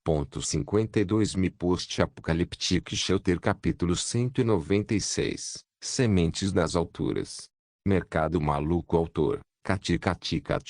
2.52 Me Post-Apocalyptic Shelter Capítulo 196 Sementes das Alturas. Mercado Maluco Autor, Kati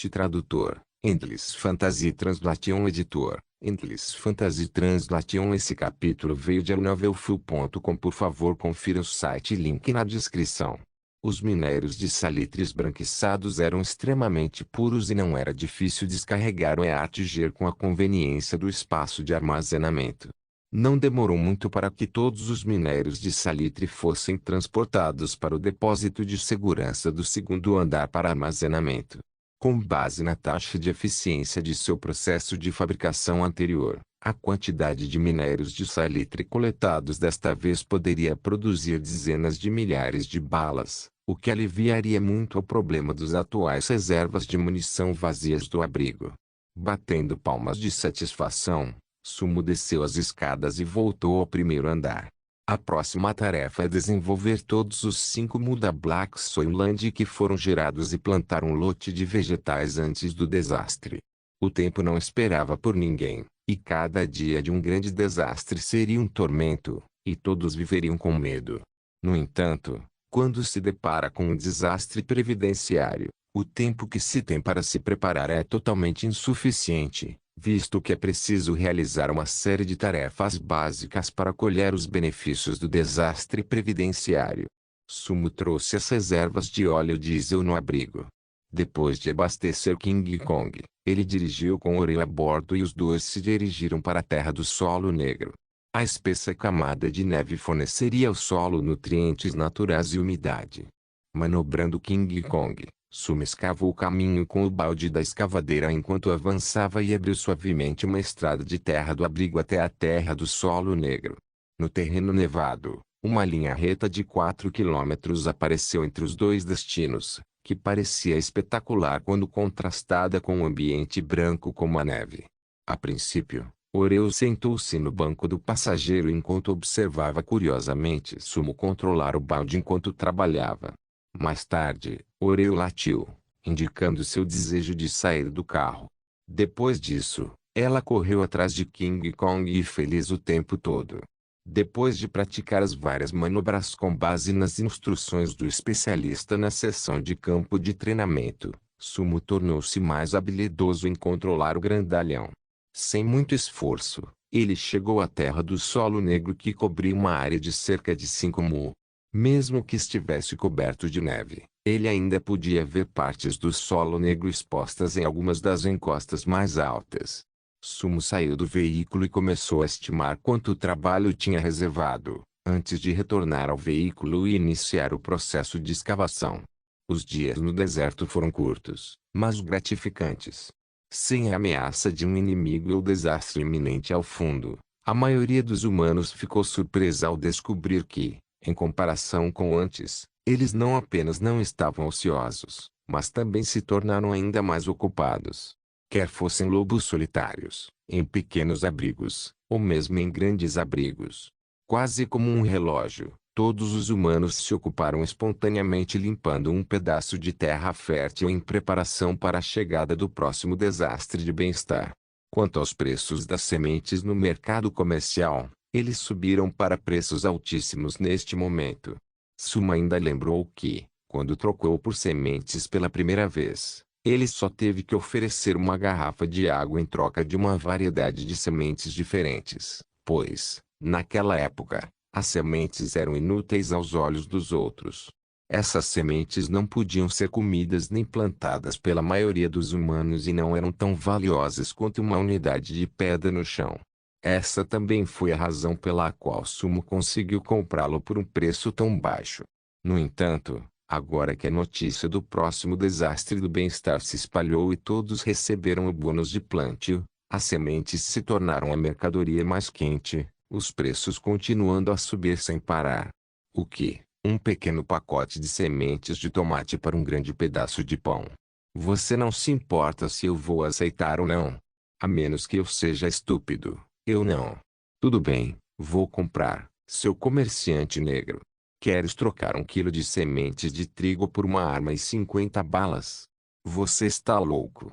Tradutor, Endless Fantasy Translation Editor, Endless Fantasy Translation. Esse capítulo veio de novelfull.com. Por favor, confira o site e link na descrição. Os minérios de salitre esbranquiçados eram extremamente puros e não era difícil descarregar ou atingir com a conveniência do espaço de armazenamento. Não demorou muito para que todos os minérios de salitre fossem transportados para o depósito de segurança do segundo andar para armazenamento. Com base na taxa de eficiência de seu processo de fabricação anterior, a quantidade de minérios de salitre coletados desta vez poderia produzir dezenas de milhares de balas, o que aliviaria muito o problema dos atuais reservas de munição vazias do abrigo. Batendo palmas de satisfação, Sumo desceu as escadas e voltou ao primeiro andar. A próxima tarefa é desenvolver todos os 5 muda Black Soyland que foram gerados e plantar um lote de vegetais antes do desastre. O tempo não esperava por ninguém, e cada dia de um grande desastre seria um tormento, e todos viveriam com medo. No entanto, quando se depara com um desastre previdenciário, o tempo que se tem para se preparar é totalmente insuficiente, visto que é preciso realizar uma série de tarefas básicas para colher os benefícios do desastre previdenciário. Sumo trouxe as reservas de óleo diesel no abrigo. Depois de abastecer King Kong, ele dirigiu com Oreo a bordo e os dois se dirigiram para a terra do solo negro. A espessa camada de neve forneceria ao solo nutrientes naturais e umidade. Manobrando King Kong, Sumo escavou o caminho com o balde da escavadeira enquanto avançava e abriu suavemente uma estrada de terra do abrigo até a terra do solo negro. No terreno nevado, uma linha reta de 4 quilômetros apareceu entre os dois destinos, que parecia espetacular quando contrastada com o ambiente branco como a neve. A princípio, Oreo sentou-se no banco do passageiro enquanto observava curiosamente Sumo controlar o balde enquanto trabalhava. Mais tarde, Oreo latiu, indicando seu desejo de sair do carro. Depois disso, ela correu atrás de King Kong e feliz o tempo todo. Depois de praticar as várias manobras com base nas instruções do especialista na sessão de campo de treinamento, Sumo tornou-se mais habilidoso em controlar o grandalhão. Sem muito esforço, ele chegou à terra do solo negro que cobria uma área de cerca de 5 mu. Mesmo que estivesse coberto de neve, ele ainda podia ver partes do solo negro expostas em algumas das encostas mais altas. Sumo saiu do veículo e começou a estimar quanto trabalho tinha reservado, antes de retornar ao veículo e iniciar o processo de escavação. Os dias no deserto foram curtos, mas gratificantes. Sem a ameaça de um inimigo ou desastre iminente ao fundo, a maioria dos humanos ficou surpresa ao descobrir que, em comparação com antes, eles não apenas não estavam ociosos, mas também se tornaram ainda mais ocupados. Quer fossem lobos solitários, em pequenos abrigos, ou mesmo em grandes abrigos. Quase como um relógio, todos os humanos se ocuparam espontaneamente limpando um pedaço de terra fértil em preparação para a chegada do próximo desastre de bem-estar. Quanto aos preços das sementes no mercado comercial, eles subiram para preços altíssimos neste momento. Sumo ainda lembrou que, quando trocou por sementes pela primeira vez, ele só teve que oferecer uma garrafa de água em troca de uma variedade de sementes diferentes, pois, naquela época, as sementes eram inúteis aos olhos dos outros. Essas sementes não podiam ser comidas nem plantadas pela maioria dos humanos e não eram tão valiosas quanto uma unidade de pedra no chão. Essa também foi a razão pela qual Sumo conseguiu comprá-lo por um preço tão baixo. No entanto, agora que a notícia do próximo desastre do bem-estar se espalhou e todos receberam o bônus de plantio, as sementes se tornaram a mercadoria mais quente, os preços continuando a subir sem parar. O que? Um pequeno pacote de sementes de tomate para um grande pedaço de pão. Você não se importa se eu vou aceitar ou não? A menos que eu seja estúpido, eu não. Tudo bem, vou comprar, seu comerciante negro. Queres trocar 1 quilo de sementes de trigo por uma arma e 50 balas? Você está louco.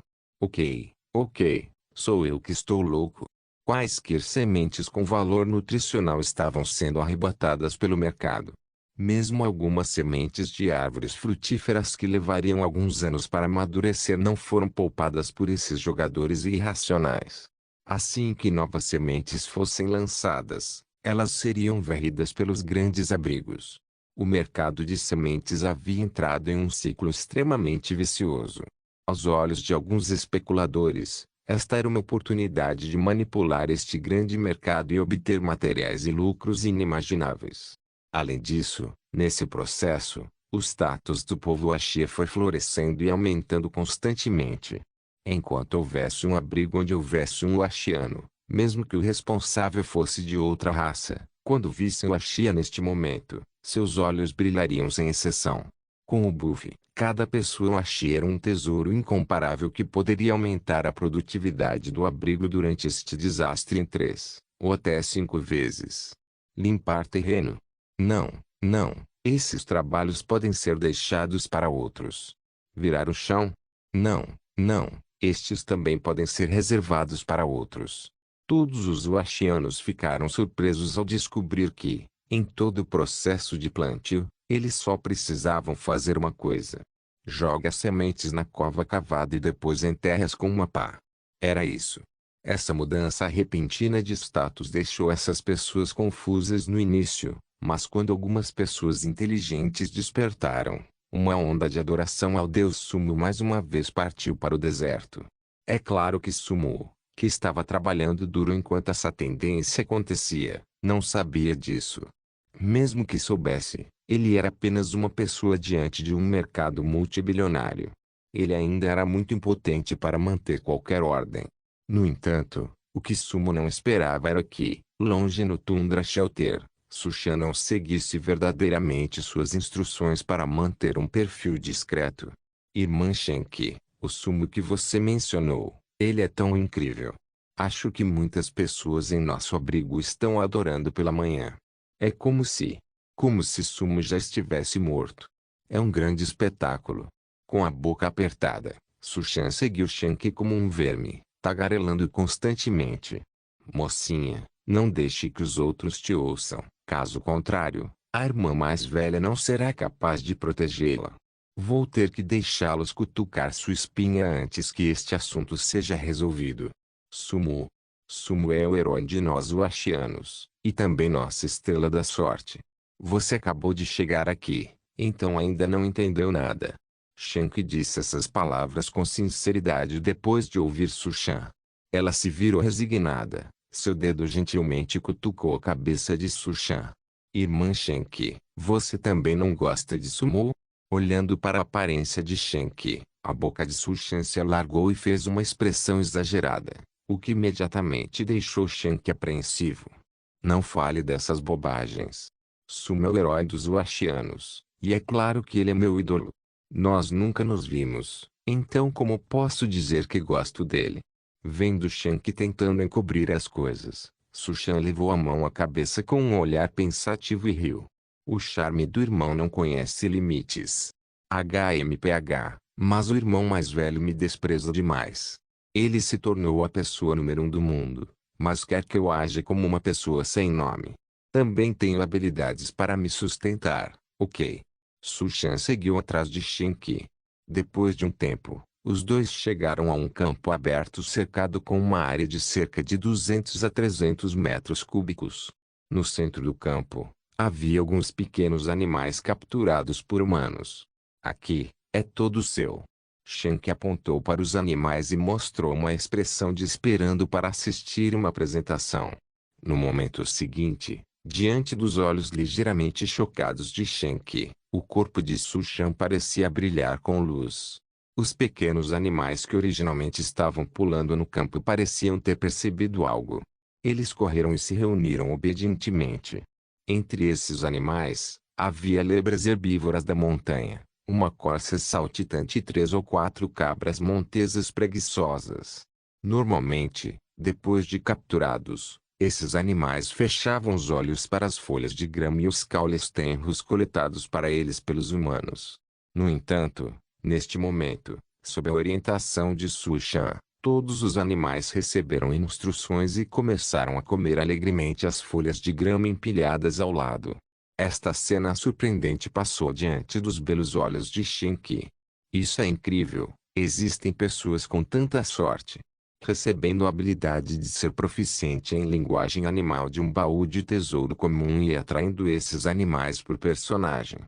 Ok, sou eu que estou louco. Quaisquer sementes com valor nutricional estavam sendo arrebatadas pelo mercado. Mesmo algumas sementes de árvores frutíferas que levariam alguns anos para amadurecer não foram poupadas por esses jogadores irracionais. Assim que novas sementes fossem lançadas, elas seriam varridas pelos grandes abrigos. O mercado de sementes havia entrado em um ciclo extremamente vicioso. Aos olhos de alguns especuladores, esta era uma oportunidade de manipular este grande mercado e obter materiais e lucros inimagináveis. Além disso, nesse processo, o status do povo Ashia foi florescendo e aumentando constantemente. Enquanto houvesse um abrigo onde houvesse um Ashiano, mesmo que o responsável fosse de outra raça, quando vissem o Ashia neste momento, seus olhos brilhariam sem exceção. Com o Buff, cada pessoa Ashia era um tesouro incomparável que poderia aumentar a produtividade do abrigo durante este desastre em 3, ou até 5 vezes. Limpar terreno. Não, não, esses trabalhos podem ser deixados para outros. Virar o chão? Não, não, estes também podem ser reservados para outros. Todos os Washianos ficaram surpresos ao descobrir que, em todo o processo de plantio, eles só precisavam fazer uma coisa. Joga as sementes na cova cavada e depois enterre-as com uma pá. Era isso. Essa mudança repentina de status deixou essas pessoas confusas no início, mas quando algumas pessoas inteligentes despertaram, uma onda de adoração ao deus Sumu mais uma vez partiu para o deserto. É claro que Sumu, que estava trabalhando duro enquanto essa tendência acontecia, não sabia disso. Mesmo que soubesse, ele era apenas uma pessoa diante de um mercado multibilionário. Ele ainda era muito impotente para manter qualquer ordem. No entanto, o que Sumo não esperava era que, longe no Tundra Shelter, Sushan não seguisse verdadeiramente suas instruções para manter um perfil discreto. Irmã Shenki, o Sumo que você mencionou, ele é tão incrível. Acho que muitas pessoas em nosso abrigo estão adorando pela manhã. É como se Sumo já estivesse morto. É um grande espetáculo. Com a boca apertada, Sushan seguiu Shenki como um verme, tagarelando constantemente. Mocinha, não deixe que os outros te ouçam. Caso contrário, a irmã mais velha não será capaz de protegê-la. Vou ter que deixá-los cutucar sua espinha antes que este assunto seja resolvido. Sumu. Sumu é o herói de nós Washianos, e também nossa estrela da sorte. Você acabou de chegar aqui, então ainda não entendeu nada. Shenki disse essas palavras com sinceridade depois de ouvir Sushan. Ela se virou resignada. Seu dedo gentilmente cutucou a cabeça de Sushan. Irmã Shenki, você também não gosta de Sumo? Olhando para a aparência de Shenki, a boca de Sushan se alargou e fez uma expressão exagerada, o que imediatamente deixou Shenki apreensivo. Não fale dessas bobagens. Sumo é o herói dos Washianos, e é claro que ele é meu ídolo. Nós nunca nos vimos, então como posso dizer que gosto dele? Vendo Shenki tentando encobrir as coisas, Sushan levou a mão à cabeça com um olhar pensativo e riu. O charme do irmão não conhece limites. HMPH, mas o irmão mais velho me despreza demais. Ele se tornou a pessoa número 1 do mundo, mas quer que eu aja como uma pessoa sem nome. Também tenho habilidades para me sustentar, ok? Sushan seguiu atrás de Shenki. Depois de um tempo, os dois chegaram a um campo aberto cercado com uma área de cerca de 200 a 300 metros cúbicos. No centro do campo, havia alguns pequenos animais capturados por humanos. Aqui, é todo seu. Shenki apontou para os animais e mostrou uma expressão de esperando para assistir uma apresentação. No momento seguinte, diante dos olhos ligeiramente chocados de Shenki, o corpo de Sushan parecia brilhar com luz. Os pequenos animais que originalmente estavam pulando no campo pareciam ter percebido algo. Eles correram e se reuniram obedientemente. Entre esses animais, havia lebres herbívoras da montanha, uma corça saltitante e 3 ou 4 cabras montesas preguiçosas. Normalmente, depois de capturados, esses animais fechavam os olhos para as folhas de grama e os caules tenros coletados para eles pelos humanos. No entanto, neste momento, sob a orientação de Sushan, Todos os animais receberam instruções e começaram a comer alegremente as folhas de grama empilhadas ao lado. Esta cena surpreendente passou diante dos belos olhos de Shenki. Isso é incrível, existem pessoas com tanta sorte. Recebendo a habilidade de ser proficiente em linguagem animal de um baú de tesouro comum e atraindo esses animais por personagem.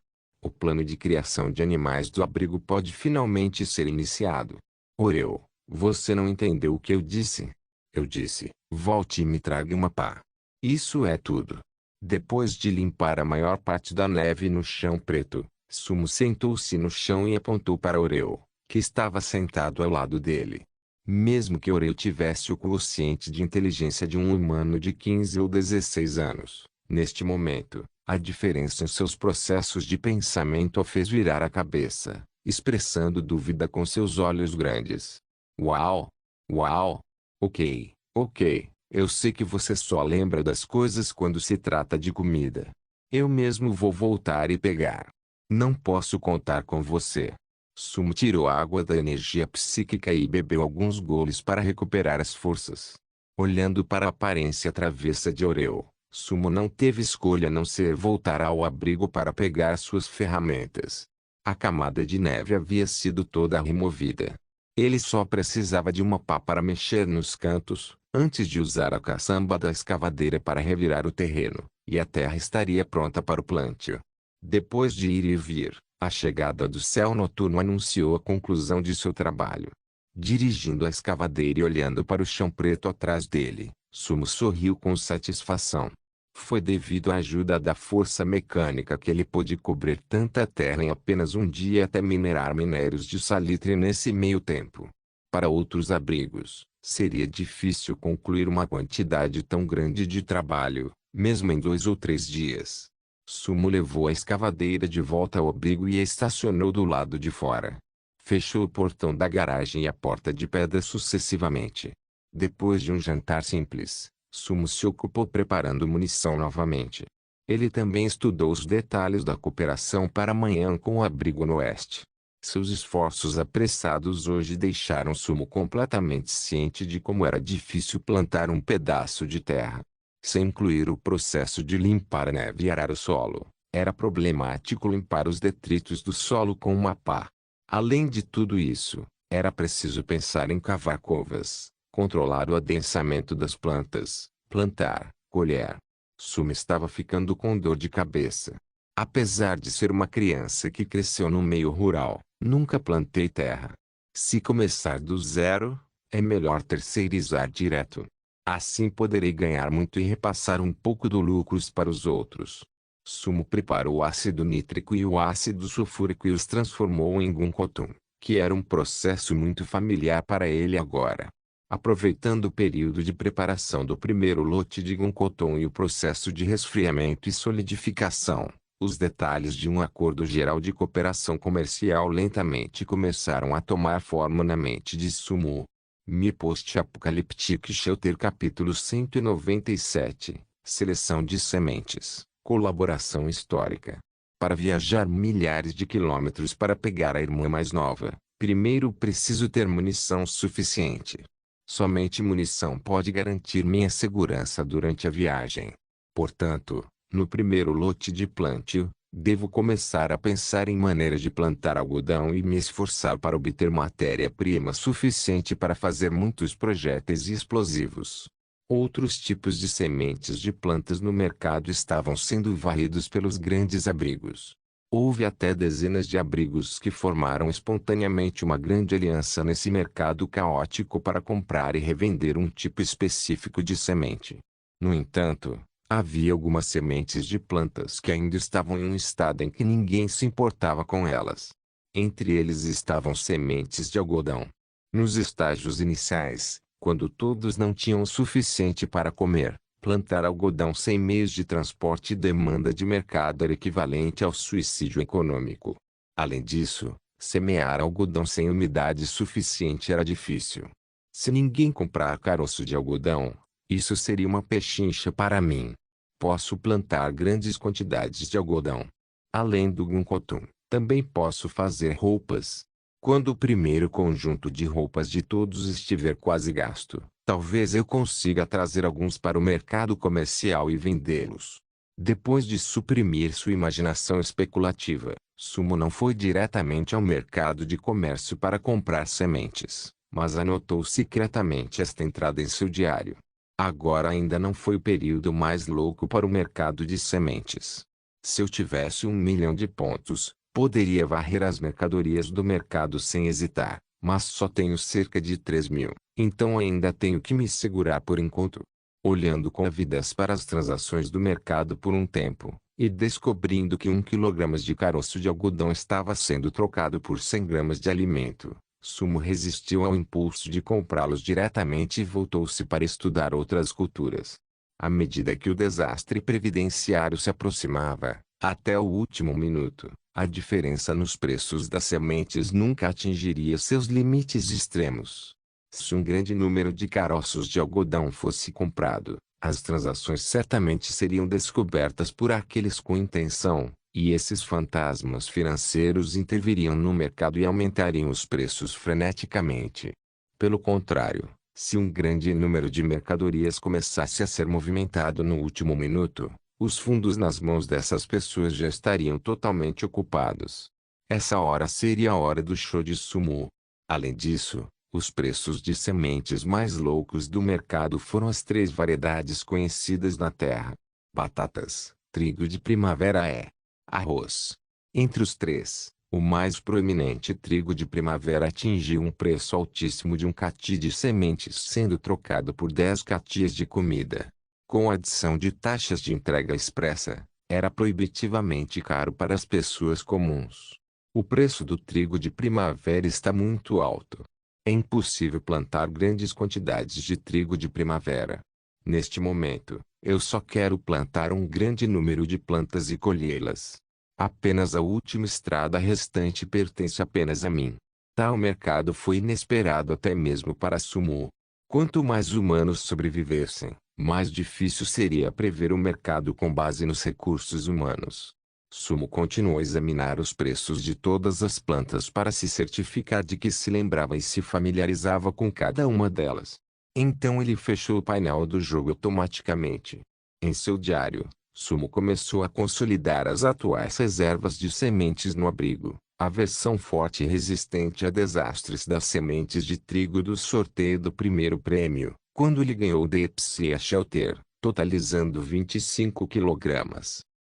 O plano de criação de animais do abrigo pode finalmente ser iniciado. Oreo, você não entendeu o que eu disse? Eu disse, volte e me traga uma pá. Isso é tudo. Depois de limpar a maior parte da neve no chão preto, Sumo sentou-se no chão e apontou para Oreo, que estava sentado ao lado dele. Mesmo que Oreo tivesse o quociente de inteligência de um humano de 15 ou 16 anos, neste momento, a diferença em seus processos de pensamento o fez virar a cabeça, expressando dúvida com seus olhos grandes. Uau! Uau! Ok, ok, eu sei que você só lembra das coisas quando se trata de comida. Eu mesmo vou voltar e pegar. Não posso contar com você. Sumo tirou a água da energia psíquica e bebeu alguns goles para recuperar as forças. Olhando para a aparência travessa de Oreo, Sumo não teve escolha a não ser voltar ao abrigo para pegar suas ferramentas. A camada de neve havia sido toda removida. Ele só precisava de uma pá para mexer nos cantos, antes de usar a caçamba da escavadeira para revirar o terreno, e a terra estaria pronta para o plantio. Depois de ir e vir, a chegada do céu noturno anunciou a conclusão de seu trabalho. Dirigindo a escavadeira e olhando para o chão preto atrás dele, Sumo sorriu com satisfação. Foi devido à ajuda da força mecânica que ele pôde cobrir tanta terra em apenas um dia até minerar minérios de salitre nesse meio tempo. Para outros abrigos, seria difícil concluir uma quantidade tão grande de trabalho, mesmo em 2 ou 3 dias. Sumo levou a escavadeira de volta ao abrigo e a estacionou do lado de fora. Fechou o portão da garagem e a porta de pedra sucessivamente. Depois de um jantar simples, Sumo se ocupou preparando munição novamente. Ele também estudou os detalhes da cooperação para amanhã com o abrigo no oeste. Seus esforços apressados hoje deixaram Sumo completamente ciente de como era difícil plantar um pedaço de terra. Sem incluir o processo de limpar a neve e arar o solo, era problemático limpar os detritos do solo com uma pá. Além de tudo isso, era preciso pensar em cavar covas, controlar o adensamento das plantas, plantar, colher. Sumo estava ficando com dor de cabeça. Apesar de ser uma criança que cresceu no meio rural, nunca plantei terra. Se começar do zero, é melhor terceirizar direto. Assim poderei ganhar muito e repassar um pouco do lucros para os outros. Sumo preparou o ácido nítrico e o ácido sulfúrico e os transformou em gunkotum, que era um processo muito familiar para ele agora. Aproveitando o período de preparação do primeiro lote de gunkotum e o processo de resfriamento e solidificação, os detalhes de um acordo geral de cooperação comercial lentamente começaram a tomar forma na mente de Sumo. Mi Post-Apocalíptico Shelter Capítulo 197 Seleção de sementes. Colaboração histórica. Para viajar milhares de quilômetros para pegar a irmã mais nova, primeiro preciso ter munição suficiente. Somente munição pode garantir minha segurança durante a viagem. Portanto, no primeiro lote de plantio, devo começar a pensar em maneiras de plantar algodão e me esforçar para obter matéria-prima suficiente para fazer muitos projéteis e explosivos. Outros tipos de sementes de plantas no mercado estavam sendo varridos pelos grandes abrigos. Houve até dezenas de abrigos que formaram espontaneamente uma grande aliança nesse mercado caótico para comprar e revender um tipo específico de semente. No entanto, havia algumas sementes de plantas que ainda estavam em um estado em que ninguém se importava com elas. Entre eles estavam sementes de algodão. Nos estágios iniciais, quando todos não tinham o suficiente para comer, plantar algodão sem meios de transporte e demanda de mercado era equivalente ao suicídio econômico. Além disso, semear algodão sem umidade suficiente era difícil. Se ninguém comprar caroço de algodão, isso seria uma pechincha para mim. Posso plantar grandes quantidades de algodão. Além do gunkotum, também posso fazer roupas. Quando o primeiro conjunto de roupas de todos estiver quase gasto, talvez eu consiga trazer alguns para o mercado comercial e vendê-los. Depois de suprimir sua imaginação especulativa, Sumo não foi diretamente ao mercado de comércio para comprar sementes, mas anotou secretamente esta entrada em seu diário. Agora ainda não foi o período mais louco para o mercado de sementes. Se eu tivesse 1 milhão de pontos, poderia varrer as mercadorias do mercado sem hesitar, mas só tenho cerca de 3.000, então ainda tenho que me segurar por enquanto. Olhando com avidez para as transações do mercado por um tempo, e descobrindo que 1 kg de caroço de algodão estava sendo trocado por 100 gramas de alimento, Sumo resistiu ao impulso de comprá-los diretamente e voltou-se para estudar outras culturas. À medida que o desastre previdenciário se aproximava, até o último minuto, a diferença nos preços das sementes nunca atingiria seus limites extremos. Se um grande número de caroços de algodão fosse comprado, as transações certamente seriam descobertas por aqueles com intenção, e esses fantasmas financeiros interviriam no mercado e aumentariam os preços freneticamente. Pelo contrário, se um grande número de mercadorias começasse a ser movimentado no último minuto, os fundos nas mãos dessas pessoas já estariam totalmente ocupados. Essa hora seria a hora do show de Sumo. Além disso, os preços de sementes mais loucos do mercado foram as 3 variedades conhecidas na terra: batatas, trigo de primavera e arroz. Entre os 3, o mais proeminente trigo de primavera atingiu um preço altíssimo de 1 kg de sementes sendo trocado por 10 kgs de comida. Com a adição de taxas de entrega expressa, era proibitivamente caro para as pessoas comuns. O preço do trigo de primavera está muito alto. É impossível plantar grandes quantidades de trigo de primavera. Neste momento, eu só quero plantar um grande número de plantas e colhê-las. Apenas a última estrada restante pertence apenas a mim. Tal mercado foi inesperado até mesmo para Sumo. Quanto mais humanos sobrevivessem, mais difícil seria prever o mercado com base nos recursos humanos. Sumo continuou a examinar os preços de todas as plantas para se certificar de que se lembrava e se familiarizava com cada uma delas. Então ele fechou o painel do jogo automaticamente. Em seu diário, Sumo começou a consolidar as atuais reservas de sementes no abrigo, a versão forte e resistente a desastres das sementes de trigo do sorteio do primeiro prêmio, quando ele ganhou o Depsia Shelter, totalizando 25 kg.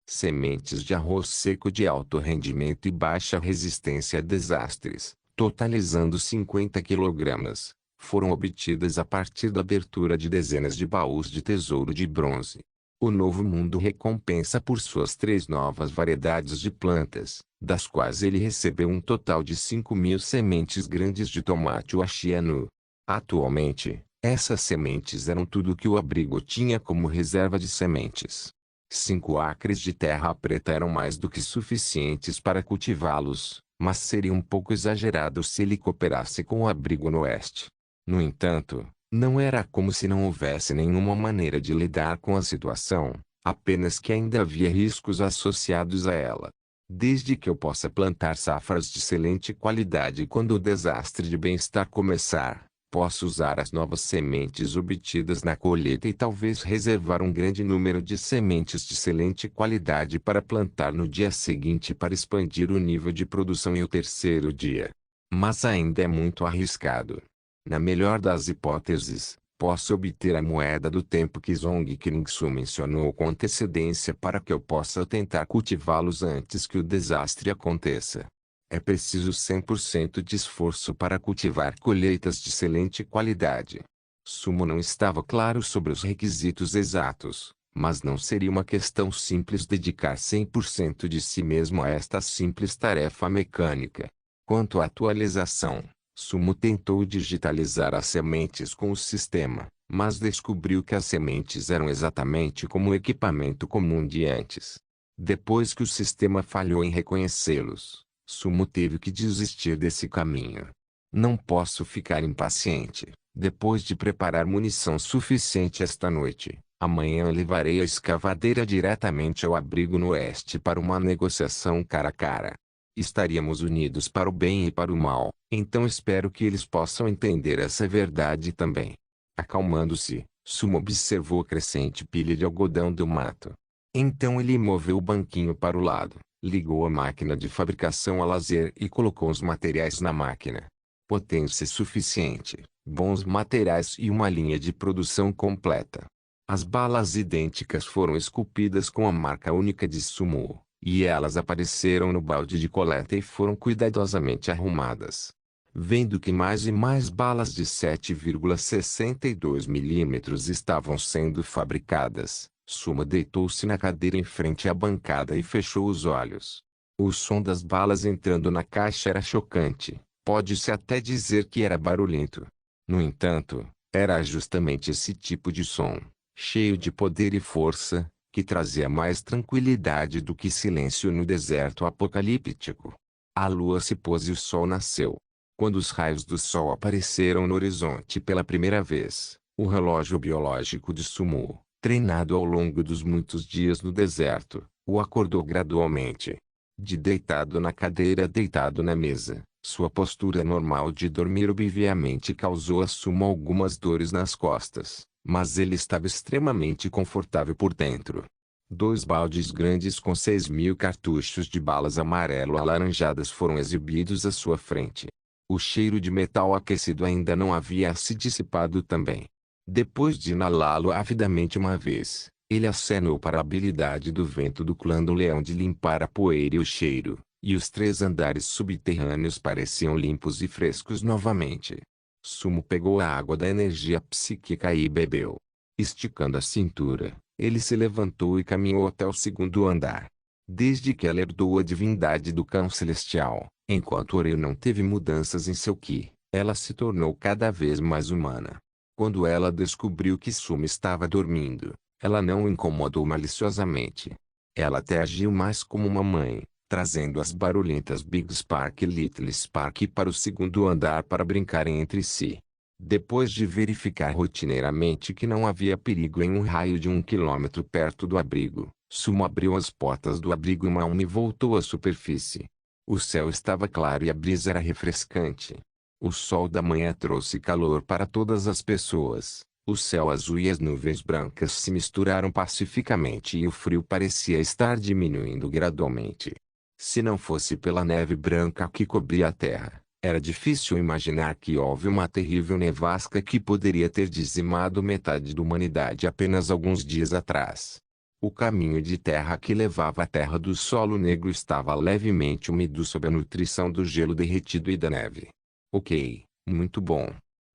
Sementes de arroz seco de alto rendimento e baixa resistência a desastres, totalizando 50 kg, foram obtidas a partir da abertura de dezenas de baús de tesouro de bronze. O Novo Mundo recompensa por suas 3 novas variedades de plantas, das quais ele recebeu um total de 5.000 sementes grandes de tomate wachiano. Atualmente, essas sementes eram tudo que o abrigo tinha como reserva de sementes. 5 acres de terra preta eram mais do que suficientes para cultivá-los, mas seria um pouco exagerado se ele cooperasse com o abrigo no oeste. No entanto, não era como se não houvesse nenhuma maneira de lidar com a situação, apenas que ainda havia riscos associados a ela. Desde que eu possa plantar safras de excelente qualidade quando o desastre de bem-estar começar, posso usar as novas sementes obtidas na colheita e talvez reservar um grande número de sementes de excelente qualidade para plantar no dia seguinte para expandir o nível de produção em o terceiro dia. Mas ainda é muito arriscado. Na melhor das hipóteses, posso obter a moeda do tempo que Zong Kringsu mencionou com antecedência para que eu possa tentar cultivá-los antes que o desastre aconteça. É preciso 100% de esforço para cultivar colheitas de excelente qualidade. Sumo não estava claro sobre os requisitos exatos, mas não seria uma questão simples dedicar 100% de si mesmo a esta simples tarefa mecânica. Quanto à atualização, Sumo tentou digitalizar as sementes com o sistema, mas descobriu que as sementes eram exatamente como o equipamento comum de antes. Depois que o sistema falhou em reconhecê-los, Sumo teve que desistir desse caminho. Não posso ficar impaciente. Depois de preparar munição suficiente esta noite, amanhã levarei a escavadeira diretamente ao abrigo no oeste para uma negociação cara a cara. Estaríamos unidos para o bem e para o mal, então espero que eles possam entender essa verdade também. Acalmando-se, Sumo observou a crescente pilha de algodão do mato. Então ele moveu o banquinho para o lado, ligou a máquina de fabricação a laser e colocou os materiais na máquina. Potência suficiente, bons materiais e uma linha de produção completa. As balas idênticas foram esculpidas com a marca única de Sumo, e elas apareceram no balde de coleta e foram cuidadosamente arrumadas. Vendo que mais e mais balas de 7,62 milímetros estavam sendo fabricadas, Suma deitou-se na cadeira em frente à bancada e fechou os olhos. O som das balas entrando na caixa era chocante, pode-se até dizer que era barulhento. No entanto, era justamente esse tipo de som, cheio de poder e força, que trazia mais tranquilidade do que silêncio no deserto apocalíptico. A lua se pôs e o sol nasceu. Quando os raios do sol apareceram no horizonte pela primeira vez, o relógio biológico de Sumo, treinado ao longo dos muitos dias no deserto, o acordou gradualmente. De deitado na cadeira deitado na mesa, sua postura normal de dormir obviamente causou a Sumo algumas dores nas costas, mas ele estava extremamente confortável por dentro. 2 baldes grandes com 6.000 cartuchos de balas amarelo-alaranjadas foram exibidos à sua frente. O cheiro de metal aquecido ainda não havia se dissipado também. Depois de inalá-lo avidamente uma vez, ele acenou para a habilidade do vento do clã do leão de limpar a poeira e o cheiro, e os 3 andares subterrâneos pareciam limpos e frescos novamente. Sumo pegou a água da energia psíquica e bebeu. Esticando a cintura, ele se levantou e caminhou até o 2º andar. Desde que ela herdou a divindade do cão celestial, enquanto Oreu não teve mudanças em seu ki, ela se tornou cada vez mais humana. Quando ela descobriu que Sumo estava dormindo, ela não o incomodou maliciosamente. Ela até agiu mais como uma mãe, trazendo as barulhentas Big Spark e Little Spark para o 2º andar para brincarem entre si. Depois de verificar rotineiramente que não havia perigo em um raio de 1 quilômetro perto do abrigo, Sumo abriu as portas do abrigo e voltou à superfície. O céu estava claro e a brisa era refrescante. O sol da manhã trouxe calor para todas as pessoas. O céu azul e as nuvens brancas se misturaram pacificamente e o frio parecia estar diminuindo gradualmente. Se não fosse pela neve branca que cobria a terra, era difícil imaginar que houve uma terrível nevasca que poderia ter dizimado metade da humanidade apenas alguns dias atrás. O caminho de terra que levava à terra do solo negro estava levemente úmido sob a nutrição do gelo derretido e da neve. Ok, muito bom.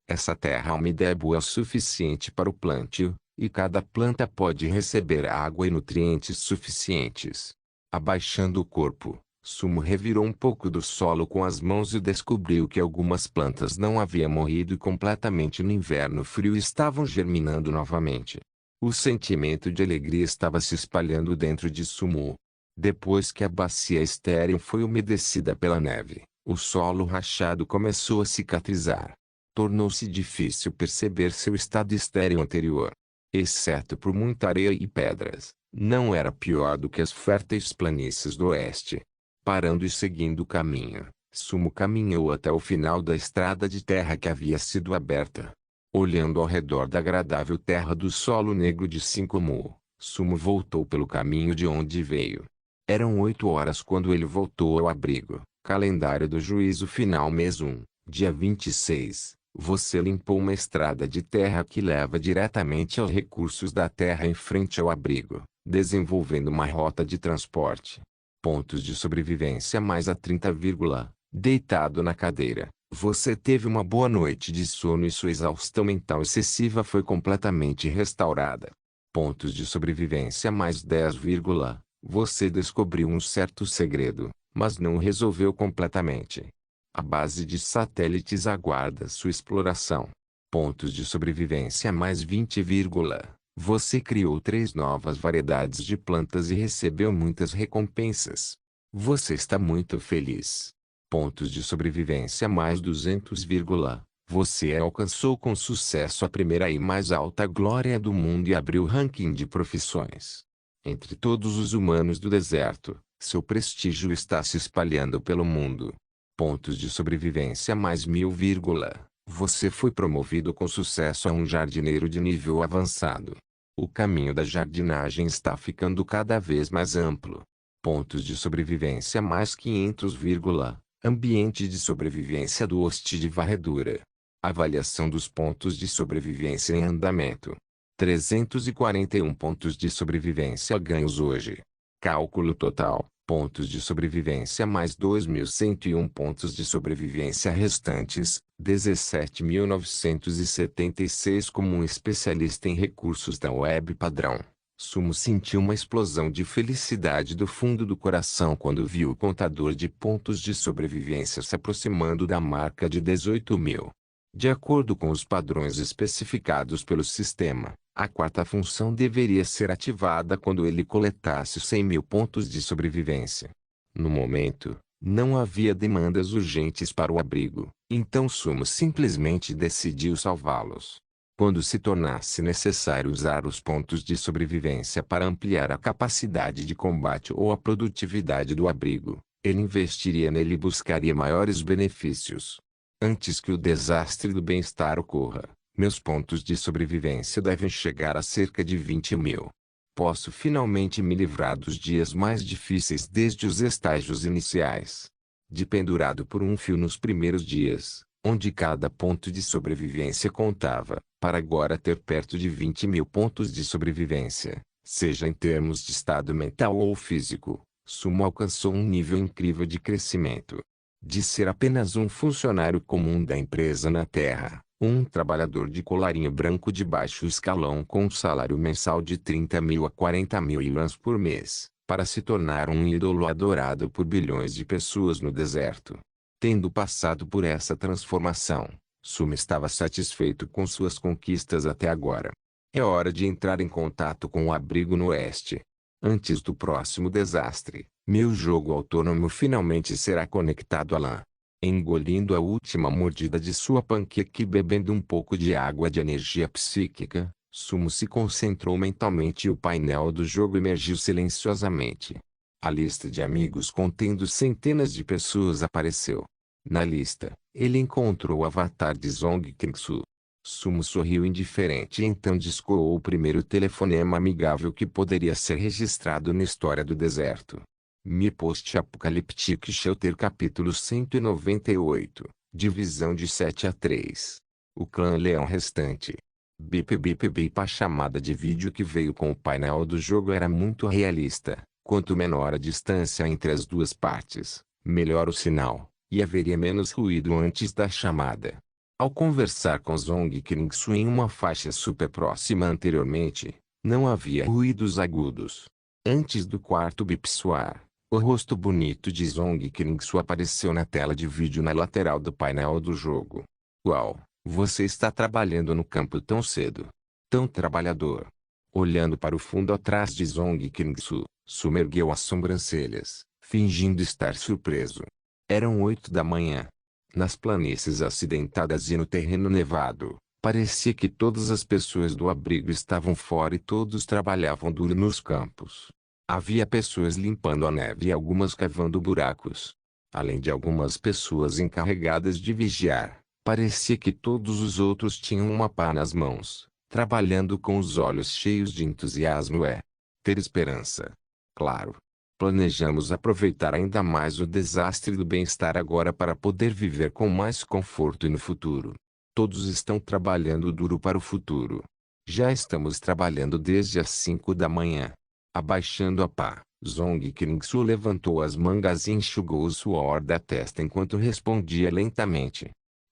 Essa terra úmida é boa o suficiente para o plantio, e cada planta pode receber água e nutrientes suficientes. Abaixando o corpo, Sumo revirou um pouco do solo com as mãos e descobriu que algumas plantas não haviam morrido completamente no inverno frio e estavam germinando novamente. O sentimento de alegria estava se espalhando dentro de Sumo. Depois que a bacia estéril foi umedecida pela neve, o solo rachado começou a cicatrizar. Tornou-se difícil perceber seu estado estéril anterior. Exceto por muita areia e pedras, não era pior do que as férteis planícies do oeste. Parando e seguindo o caminho, Sumo caminhou até o final da estrada de terra que havia sido aberta. Olhando ao redor da agradável terra do solo negro de 5 mu, Sumo voltou pelo caminho de onde veio. Eram 8 horas quando ele voltou ao abrigo. Calendário do juízo final mês 1, dia 26. Você limpou uma estrada de terra que leva diretamente aos recursos da terra em frente ao abrigo, desenvolvendo uma rota de transporte. Pontos de sobrevivência mais a 30, deitado na cadeira. Você teve uma boa noite de sono e sua exaustão mental excessiva foi completamente restaurada. Pontos de sobrevivência mais 10, você descobriu um certo segredo, mas não o resolveu completamente. A base de satélites aguarda sua exploração. Pontos de sobrevivência mais 20, você criou 3 novas variedades de plantas e recebeu muitas recompensas. Você está muito feliz. Pontos de sobrevivência mais 200, você alcançou com sucesso a primeira e mais alta glória do mundo e abriu o ranking de profissões. Entre todos os humanos do deserto, Seu prestígio está se espalhando pelo mundo. Pontos de sobrevivência mais 1000, você foi promovido com sucesso a um jardineiro de nível avançado. O caminho da jardinagem está ficando cada vez mais amplo. Pontos de sobrevivência mais 500, ambiente de sobrevivência do host de varredura. Avaliação dos pontos de sobrevivência em andamento. 341 pontos de sobrevivência ganhos hoje. Cálculo total. Pontos de sobrevivência mais 2101 pontos de sobrevivência restantes, 17.976. Como um especialista em recursos da web padrão, Sumo sentiu uma explosão de felicidade do fundo do coração quando viu o contador de pontos de sobrevivência se aproximando da marca de 18.000. De acordo com os padrões especificados pelo sistema, a quarta função deveria ser ativada quando ele coletasse 100.000 pontos de sobrevivência. No momento, não havia demandas urgentes para o abrigo, então Sumo simplesmente decidiu salvá-los. Quando se tornasse necessário usar os pontos de sobrevivência para ampliar a capacidade de combate ou a produtividade do abrigo, ele investiria nele e buscaria maiores benefícios. Antes que o desastre do bem-estar ocorra, meus pontos de sobrevivência devem chegar a cerca de 20.000. Posso finalmente me livrar dos dias mais difíceis desde os estágios iniciais. De pendurado por um fio nos primeiros dias, onde cada ponto de sobrevivência contava, para agora ter perto de 20.000 pontos de sobrevivência, seja em termos de estado mental ou físico, Sumo alcançou um nível incrível de crescimento. De ser apenas um funcionário comum da empresa na Terra, um trabalhador de colarinho branco de baixo escalão com um salário mensal de 30.000 a 40.000 yuans por mês, para se tornar um ídolo adorado por bilhões de pessoas no deserto. Tendo passado por essa transformação, Sumo estava satisfeito com suas conquistas até agora. É hora de entrar em contato com o abrigo no oeste. Antes do próximo desastre, meu jogo autônomo finalmente será conectado à LAN. Engolindo a última mordida de sua panqueca e bebendo um pouco de água de energia psíquica, Sumo se concentrou mentalmente e o painel do jogo emergiu silenciosamente. A lista de amigos contendo centenas de pessoas apareceu. Na lista, ele encontrou o avatar de Zong Qingsu. Sumo sorriu indiferente e então discoou o primeiro telefonema amigável que poderia ser registrado na história do deserto. Mi Post-Apocalyptic Shelter Capítulo 198, Divisão de 7-3. O clã Leão Restante. Bip bip bip. A chamada de vídeo que veio com o painel do jogo era muito realista. Quanto menor a distância entre as duas partes, melhor o sinal, e haveria menos ruído antes da chamada. Ao conversar com Zong Qingsu em uma faixa super próxima anteriormente, não havia ruídos agudos. Antes do quarto bip soar, o rosto bonito de Zong Qingsu apareceu na tela de vídeo na lateral do painel do jogo. Uau, você está trabalhando no campo tão cedo. Tão trabalhador. Olhando para o fundo atrás de Zong Qingsu, Sumo ergueu as sobrancelhas, fingindo estar surpreso. Eram 8 da manhã. Nas planícies acidentadas e no terreno nevado, parecia que todas as pessoas do abrigo estavam fora e todos trabalhavam duro nos campos. Havia pessoas limpando a neve e algumas cavando buracos. Além de algumas pessoas encarregadas de vigiar, parecia que todos os outros tinham uma pá nas mãos, trabalhando com os olhos cheios de entusiasmo. Ter esperança. Claro. Planejamos aproveitar ainda mais o desastre do bem-estar agora para poder viver com mais conforto e no futuro. Todos estão trabalhando duro para o futuro. Já estamos trabalhando desde as 5 da manhã. Abaixando a pá, Zong Qingsu levantou as mangas e enxugou o suor da testa enquanto respondia lentamente.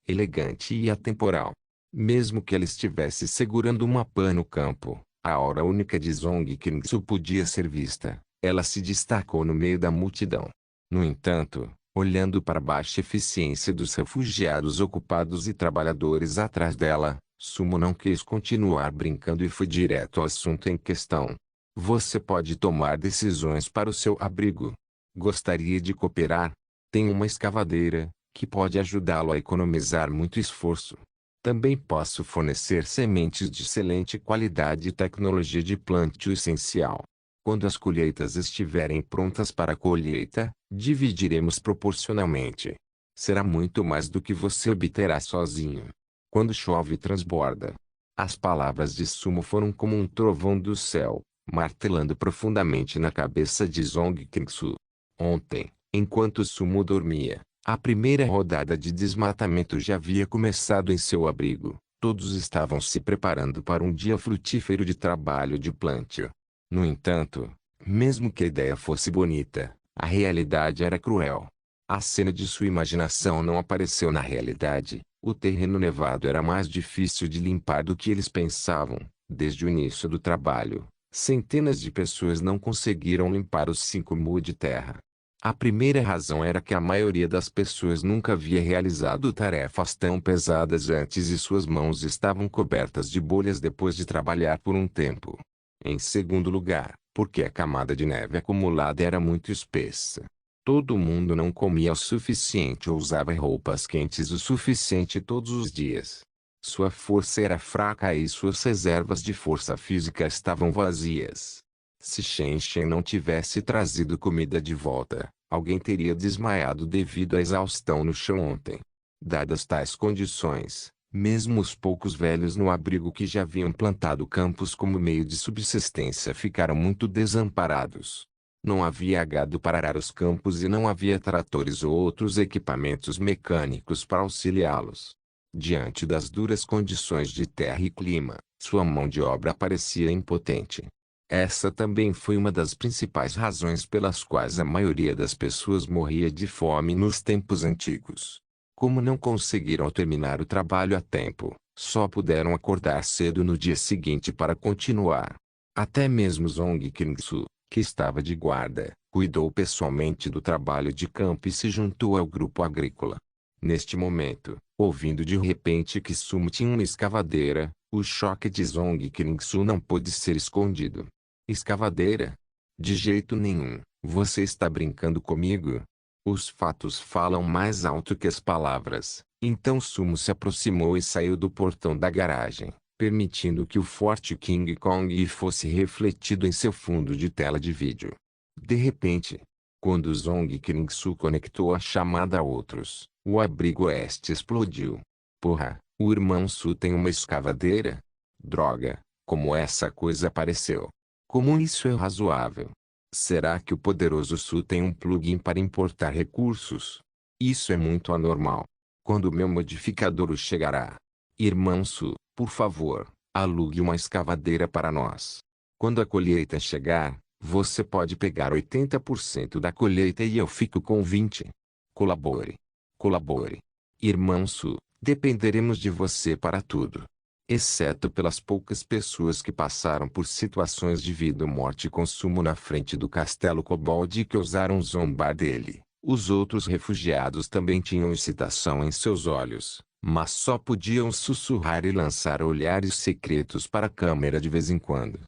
Elegante e atemporal. Mesmo que ela estivesse segurando uma pá no campo, a aura única de Zong Qingsu podia ser vista. Ela se destacou no meio da multidão. No entanto, olhando para a baixa eficiência dos refugiados ocupados e trabalhadores atrás dela, Sumo não quis continuar brincando e foi direto ao assunto em questão. Você pode tomar decisões para o seu abrigo. Gostaria de cooperar? Tem uma escavadeira, que pode ajudá-lo a economizar muito esforço. Também posso fornecer sementes de excelente qualidade e tecnologia de plantio essencial. Quando as colheitas estiverem prontas para a colheita, dividiremos proporcionalmente. Será muito mais do que você obterá sozinho. Quando chove transborda. As palavras de Sumo foram como um trovão do céu, martelando profundamente na cabeça de Zong Kingsu. Ontem, enquanto Sumo dormia, a primeira rodada de desmatamento já havia começado em seu abrigo. Todos estavam se preparando para um dia frutífero de trabalho de plantio. No entanto, mesmo que a ideia fosse bonita, a realidade era cruel. A cena de sua imaginação não apareceu na realidade. O terreno nevado era mais difícil de limpar do que eles pensavam. Desde o início do trabalho, centenas de pessoas não conseguiram limpar os 5 mu de terra. A primeira razão era que a maioria das pessoas nunca havia realizado tarefas tão pesadas antes e suas mãos estavam cobertas de bolhas depois de trabalhar por um tempo. Em segundo lugar, porque a camada de neve acumulada era muito espessa. Todo mundo não comia o suficiente ou usava roupas quentes o suficiente todos os dias. Sua força era fraca e suas reservas de força física estavam vazias. Se Shen Shen não tivesse trazido comida de volta, alguém teria desmaiado devido à exaustão no chão ontem. Dadas tais condições, mesmo os poucos velhos no abrigo que já haviam plantado campos como meio de subsistência ficaram muito desamparados. Não havia gado para arar os campos e não havia tratores ou outros equipamentos mecânicos para auxiliá-los. Diante das duras condições de terra e clima, sua mão de obra parecia impotente. Essa também foi uma das principais razões pelas quais a maioria das pessoas morria de fome nos tempos antigos. Como não conseguiram terminar o trabalho a tempo, só puderam acordar cedo no dia seguinte para continuar. Até mesmo Zong Kingsu, que estava de guarda, cuidou pessoalmente do trabalho de campo e se juntou ao grupo agrícola. Neste momento, ouvindo de repente que Sumo tinha uma escavadeira, o choque de Zong Kingsu não pôde ser escondido. Escavadeira? De jeito nenhum, você está brincando comigo? Os fatos falam mais alto que as palavras. Então Sumo se aproximou e saiu do portão da garagem, permitindo que o forte King Kong fosse refletido em seu fundo de tela de vídeo. De repente, quando Zong Kingsu conectou a chamada a outros, o abrigo oeste explodiu. Porra, o irmão Su tem uma escavadeira? Droga, como essa coisa apareceu? Como isso é razoável? Será que o poderoso Su tem um plugin para importar recursos? Isso é muito anormal. Quando meu modificador chegará? Irmão Su, por favor, alugue uma escavadeira para nós. Quando a colheita chegar, você pode pegar 80% da colheita e eu fico com 20%. Colabore. Colabore. Irmão Su, dependeremos de você para tudo. Exceto pelas poucas pessoas que passaram por situações de vida ou morte com Sumo na frente do castelo Kobold e que ousaram zombar dele. Os outros refugiados também tinham excitação em seus olhos, mas só podiam sussurrar e lançar olhares secretos para a câmera de vez em quando.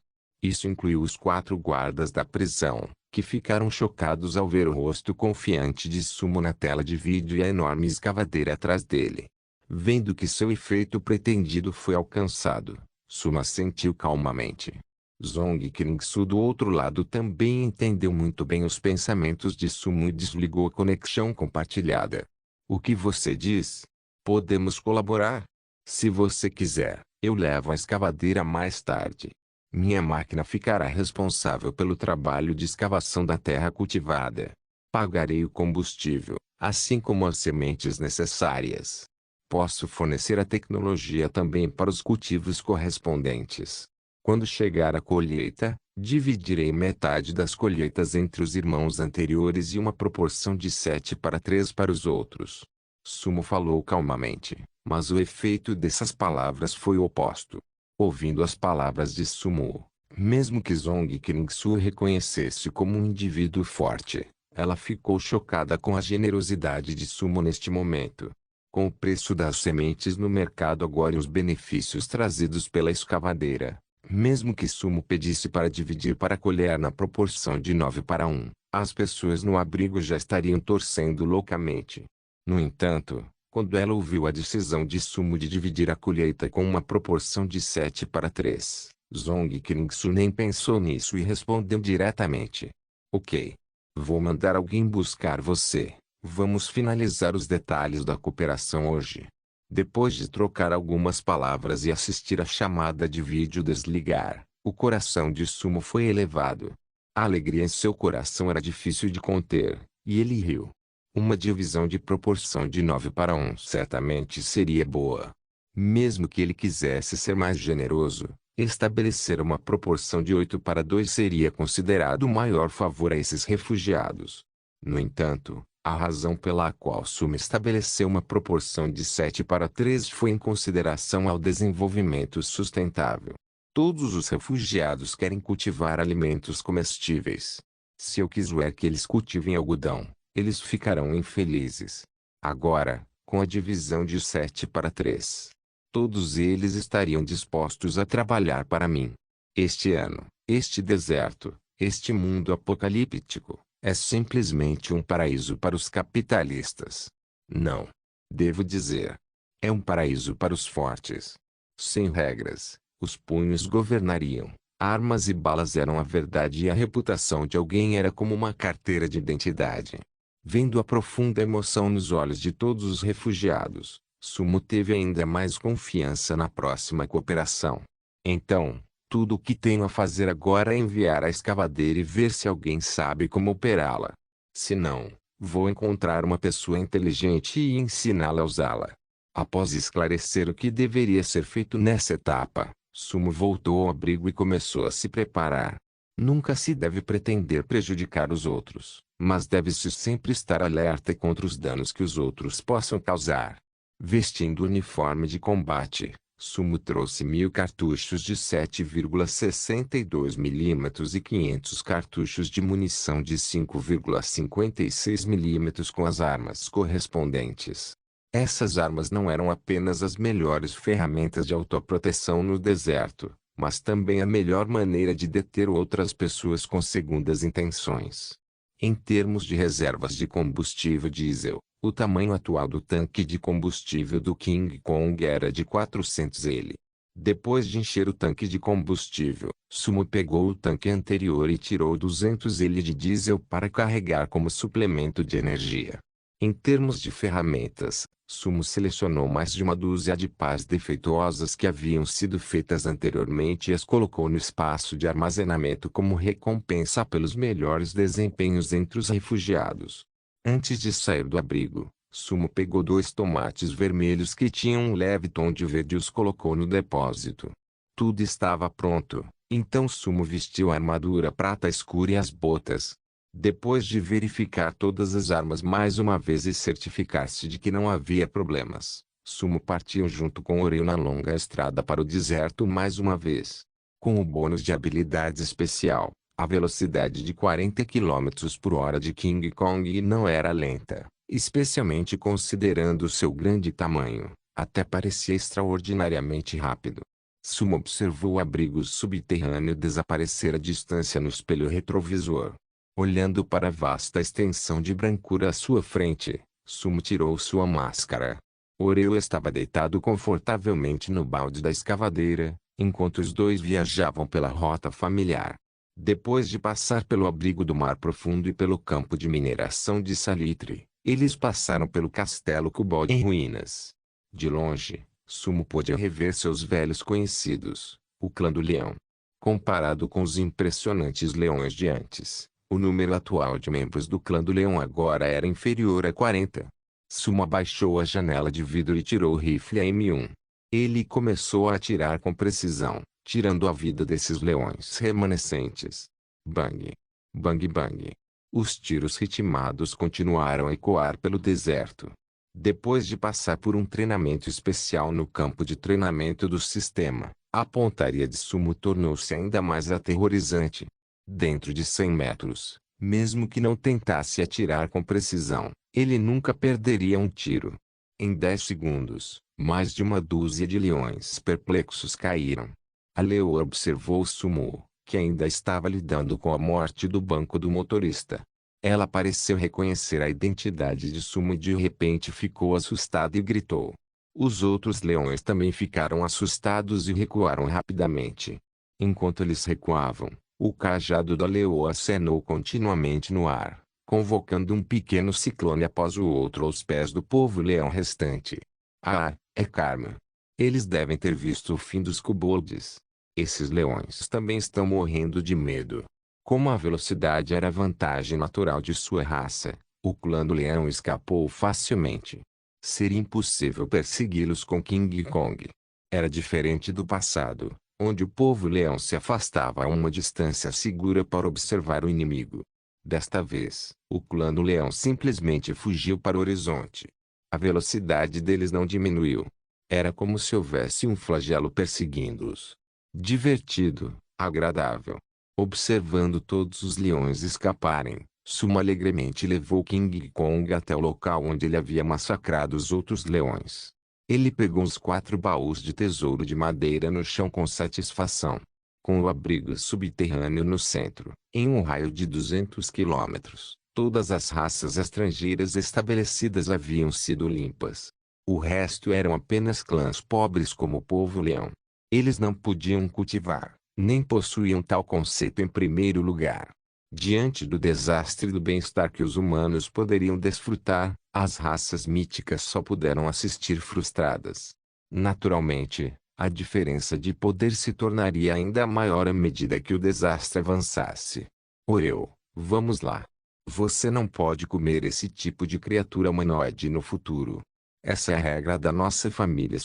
Isso incluiu os 4 guardas da prisão, que ficaram chocados ao ver o rosto confiante de Sumo na tela de vídeo e a enorme escavadeira atrás dele. Vendo que seu efeito pretendido foi alcançado, Sumo assentiu calmamente. Zong Kingsu do outro lado também entendeu muito bem os pensamentos de Sumo e desligou a conexão compartilhada. O que você diz? Podemos colaborar? Se você quiser, eu levo a escavadeira mais tarde. Minha máquina ficará responsável pelo trabalho de escavação da terra cultivada. Pagarei o combustível, assim como as sementes necessárias. Posso fornecer a tecnologia também para os cultivos correspondentes. Quando chegar a colheita, dividirei metade das colheitas entre os irmãos anteriores e uma proporção de 7:3 para os outros. Sumo falou calmamente, mas o efeito dessas palavras foi o oposto. Ouvindo as palavras de Sumo, mesmo que Zong Kingsu reconhecesse como um indivíduo forte, ela ficou chocada com a generosidade de Sumo neste momento. Com o preço das sementes no mercado agora e os benefícios trazidos pela escavadeira, mesmo que Sumo pedisse para dividir para colher na proporção de 9:1, as pessoas no abrigo já estariam torcendo loucamente. No entanto, quando ela ouviu a decisão de Sumo de dividir a colheita com uma proporção de 7:3, Zhong Qingsu nem pensou nisso e respondeu diretamente. Ok. Vou mandar alguém buscar você. Vamos finalizar os detalhes da cooperação hoje. Depois de trocar algumas palavras e assistir a chamada de vídeo desligar, o coração de Sumo foi elevado. A alegria em seu coração era difícil de conter, e ele riu. Uma divisão de proporção de 9-1 certamente seria boa. Mesmo que ele quisesse ser mais generoso, estabelecer uma proporção de 8-2 seria considerado o maior favor a esses refugiados. No entanto, a razão pela qual Sumo estabeleceu uma proporção de 7-3 foi em consideração ao desenvolvimento sustentável. Todos os refugiados querem cultivar alimentos comestíveis. Se eu quiser que eles cultivem algodão, eles ficarão infelizes. Agora, com a divisão de 7-3, todos eles estariam dispostos a trabalhar para mim. Este ano, este deserto, este mundo apocalíptico, é simplesmente um paraíso para os capitalistas. Não. Devo dizer. É um paraíso para os fortes. Sem regras, os punhos governariam. Armas e balas eram a verdade e a reputação de alguém era como uma carteira de identidade. Vendo a profunda emoção nos olhos de todos os refugiados, Sumo teve ainda mais confiança na próxima cooperação. Então, tudo o que tenho a fazer agora é enviar a escavadeira e ver se alguém sabe como operá-la. Se não, vou encontrar uma pessoa inteligente e ensiná-la a usá-la. Após esclarecer o que deveria ser feito nessa etapa, Sumo voltou ao abrigo e começou a se preparar. Nunca se deve pretender prejudicar os outros, mas deve-se sempre estar alerta contra os danos que os outros possam causar. Vestindo o uniforme de combate, Sumo trouxe 1000 cartuchos de 7,62 mm e 500 cartuchos de munição de 5,56 mm com as armas correspondentes. Essas armas não eram apenas as melhores ferramentas de autoproteção no deserto, mas também a melhor maneira de deter outras pessoas com segundas intenções. Em termos de reservas de combustível diesel, o tamanho atual do tanque de combustível do King Kong era de 400 L. Depois de encher o tanque de combustível, Sumo pegou o tanque anterior e tirou 200 L de diesel para carregar como suplemento de energia. Em termos de ferramentas, Sumo selecionou mais de uma dúzia de pás defeituosas que haviam sido feitas anteriormente e as colocou no espaço de armazenamento como recompensa pelos melhores desempenhos entre os refugiados. Antes de sair do abrigo, Sumo pegou 2 tomates vermelhos que tinham um leve tom de verde e os colocou no depósito. Tudo estava pronto, então Sumo vestiu a armadura prata escura e as botas. Depois de verificar todas as armas mais uma vez e certificar-se de que não havia problemas, Sumo partiu junto com Oreo na longa estrada para o deserto mais uma vez. Com o bônus de habilidade especial, a velocidade de 40 km/h de King Kong não era lenta, especialmente considerando seu grande tamanho, até parecia extraordinariamente rápido. Sumo observou o abrigo subterrâneo desaparecer à distância no espelho retrovisor. Olhando para a vasta extensão de brancura à sua frente, Sumo tirou sua máscara. Oreo estava deitado confortavelmente no balde da escavadeira, enquanto os dois viajavam pela rota familiar. Depois de passar pelo abrigo do Mar Profundo e pelo campo de mineração de salitre, eles passaram pelo castelo Kubol em ruínas. De longe, Sumo pôde rever seus velhos conhecidos, o clã do leão. Comparado com os impressionantes leões de antes, o número atual de membros do clã do leão agora era inferior a 40. Sumo abaixou a janela de vidro e tirou o rifle M1. Ele começou a atirar com precisão, tirando a vida desses leões remanescentes. Bang! Bang bang! Os tiros ritmados continuaram a ecoar pelo deserto. Depois de passar por um treinamento especial no campo de treinamento do sistema, a pontaria de Sumo tornou-se ainda mais aterrorizante. Dentro de 100 metros, mesmo que não tentasse atirar com precisão, ele nunca perderia um tiro. Em 10 segundos, mais de uma dúzia de leões perplexos caíram. A leoa observou Sumo, que ainda estava lidando com a morte do banco do motorista. Ela pareceu reconhecer a identidade de Sumo e de repente ficou assustada e gritou. Os outros leões também ficaram assustados e recuaram rapidamente. Enquanto eles recuavam, o cajado da leoa acenou continuamente no ar, convocando um pequeno ciclone após o outro aos pés do povo-leão restante. Ah, é karma. Eles devem ter visto o fim dos kobolds. Esses leões também estão morrendo de medo. Como a velocidade era a vantagem natural de sua raça, o clã do leão escapou facilmente. Seria impossível persegui-los com King Kong. Era diferente do passado, onde o povo-leão se afastava a uma distância segura para observar o inimigo. Desta vez, o clã do leão simplesmente fugiu para o horizonte. A velocidade deles não diminuiu. Era como se houvesse um flagelo perseguindo-os. Divertido, agradável. Observando todos os leões escaparem, Sumo alegremente levou King Kong até o local onde ele havia massacrado os outros leões. Ele pegou os 4 baús de tesouro de madeira no chão com satisfação. Com o abrigo subterrâneo no centro, em um raio de 200 quilômetros, todas as raças estrangeiras estabelecidas haviam sido limpas. O resto eram apenas clãs pobres como o povo-leão. Eles não podiam cultivar, nem possuíam tal conceito em primeiro lugar. Diante do desastre e do bem-estar que os humanos poderiam desfrutar, as raças míticas só puderam assistir frustradas. Naturalmente, a diferença de poder se tornaria ainda maior à medida que o desastre avançasse. Oreo, vamos lá. Você não pode comer esse tipo de criatura humanoide no futuro. Essa é a regra da nossa família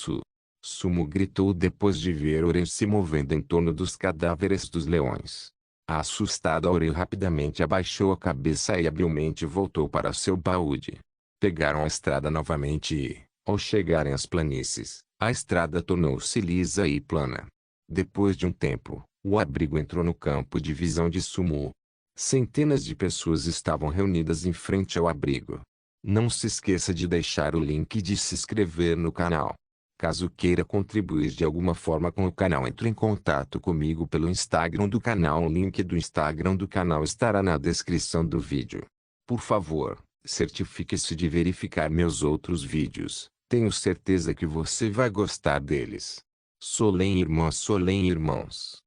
Sumo gritou depois de ver Oreo se movendo em torno dos cadáveres dos leões. A assustada Oreo rapidamente abaixou a cabeça e habilmente voltou para seu baúde. Pegaram a estrada novamente e, ao chegarem às planícies, a estrada tornou-se lisa e plana. Depois de um tempo, o abrigo entrou no campo de visão de Sumo. Centenas de pessoas estavam reunidas em frente ao abrigo. Não se esqueça de deixar o link e de se inscrever no canal. Caso queira contribuir de alguma forma com o canal, entre em contato comigo pelo Instagram do canal. O link do Instagram do canal estará na descrição do vídeo. Por favor, certifique-se de verificar meus outros vídeos. Tenho certeza que você vai gostar deles. Solem irmãos.